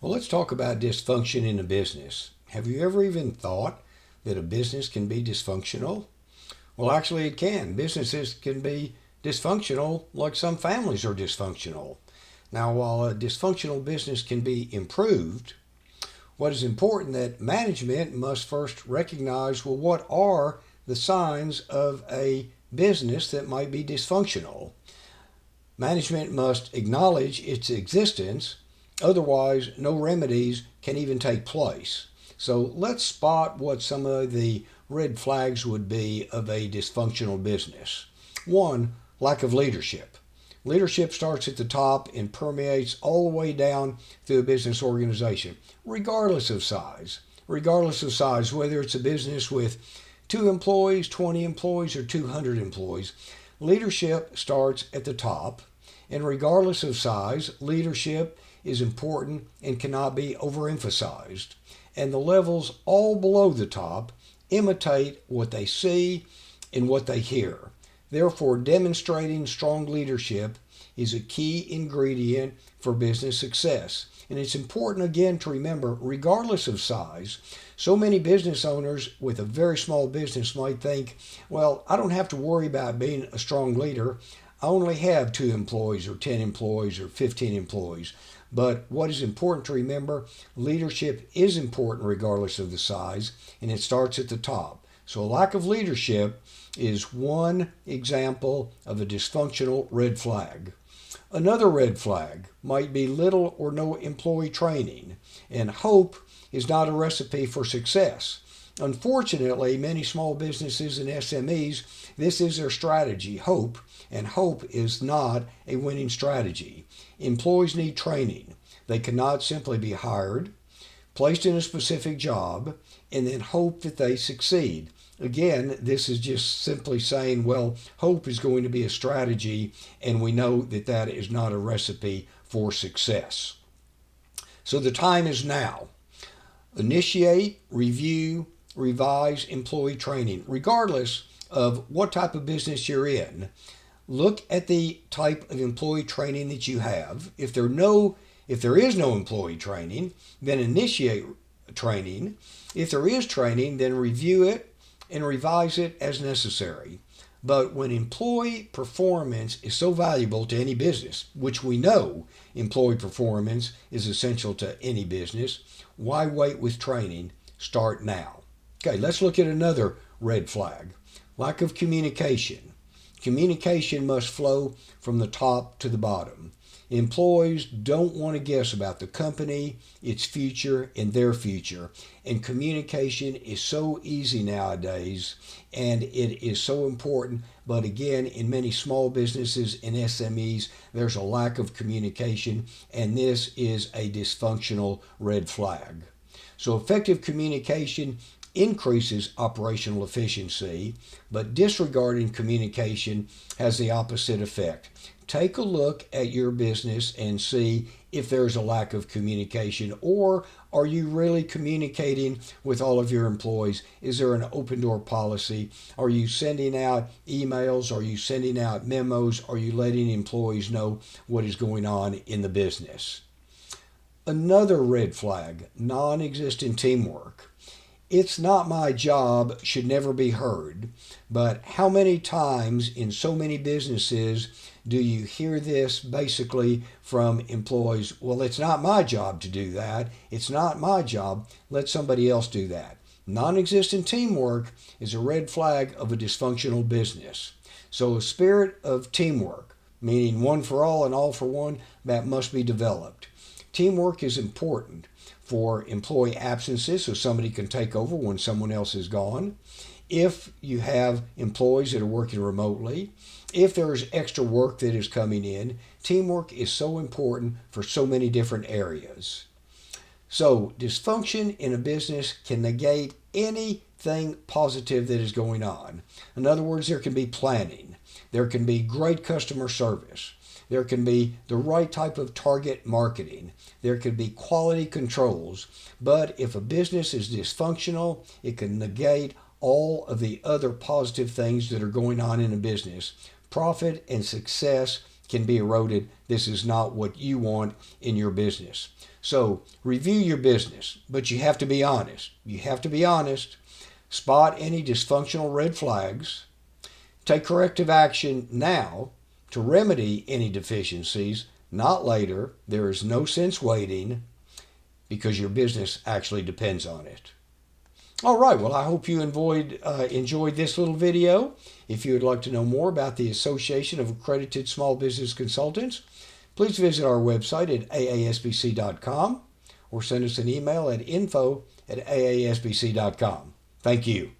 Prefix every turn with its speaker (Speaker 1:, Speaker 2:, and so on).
Speaker 1: Well, let's talk about dysfunction in a business. Have you ever even thought that a business can be dysfunctional? Well, actually, it can. Businesses can be dysfunctional like some families are dysfunctional. Now, while a dysfunctional business can be improved, what is important that management must first recognize, well, what are the signs of a business that might be dysfunctional? Management must acknowledge its existence, otherwise, no remedies can even take place. So let's spot what some of the red flags would be of a dysfunctional business. One, lack of leadership. Leadership starts at the top and permeates all the way down through a business organization, regardless of size. Regardless of size, whether it's a business with 2 employees, 20 employees, or 200 employees, leadership starts at the top. And regardless of size, leadership is important and cannot be overemphasized. And the levels all below the top imitate what they see and what they hear. Therefore, demonstrating strong leadership is a key ingredient for business success. And it's important again to remember, regardless of size, so many business owners with a very small business might think, well, I don't have to worry about being a strong leader. I only have 2 employees or 10 employees or 15 employees. But what is important to remember, leadership is important regardless of the size, and it starts at the top. So a lack of leadership is one example of a dysfunctional red flag. Another red flag might be little or no employee training, and hope is not a recipe for success. Unfortunately, many small businesses and SMEs, this is their strategy, hope, and hope is not a winning strategy. Employees need training. They cannot simply be hired, placed in a specific job, and then hope that they succeed. Again, this is just simply saying, well, hope is going to be a strategy, and we know that that is not a recipe for success. So the time is now. Initiate, review, revise employee training, regardless of what type of business you're in. Look at the type of employee training that you have. If there is no employee training, then initiate training. If there is training, then review it and revise it as necessary. But when employee performance is so valuable to any business, which we know employee performance is essential to any business, why wait with training? Start now. Okay, let's look at another red flag. Lack of communication. Communication must flow from the top to the bottom. Employees don't want to guess about the company, its future, and their future. And communication is so easy nowadays, and it is so important. But again, in many small businesses and SMEs, there's a lack of communication, and this is a dysfunctional red flag. So effective communication increases operational efficiency, but disregarding communication has the opposite effect. Take a look at your business and see if there's a lack of communication, or are you really communicating with all of your employees? Is there an open door policy? Are you sending out emails? Are you sending out memos? Are you letting employees know what is going on in the business? Another red flag, non-existent teamwork. It's not my job should never be heard, but how many times in so many businesses do you hear this basically from employees? Well, it's not my job to do that. It's not my job. Let somebody else do that. Non-existent teamwork is a red flag of a dysfunctional business. So a spirit of teamwork, meaning one for all and all for one, that must be developed. Teamwork is important for employee absences so somebody can take over when someone else is gone. If you have employees that are working remotely, if there's extra work that is coming in, teamwork is so important for so many different areas. So dysfunction in a business can negate anything positive that is going on. In other words, there can be planning. There can be great customer service. There can be the right type of target marketing. There could be quality controls. But if a business is dysfunctional, it can negate all of the other positive things that are going on in a business. Profit and success can be eroded. This is not what you want in your business. So review your business, but you have to be honest. You have to be honest. Spot any dysfunctional red flags. Take corrective action now to remedy any deficiencies, not later. There is no sense waiting because your business actually depends on it. All right, well, I hope you enjoyed this little video. If you would like to know more about the Association of Accredited Small Business Consultants, please visit our website at aasbc.com or send us an email at info@aasbc.com. Thank you.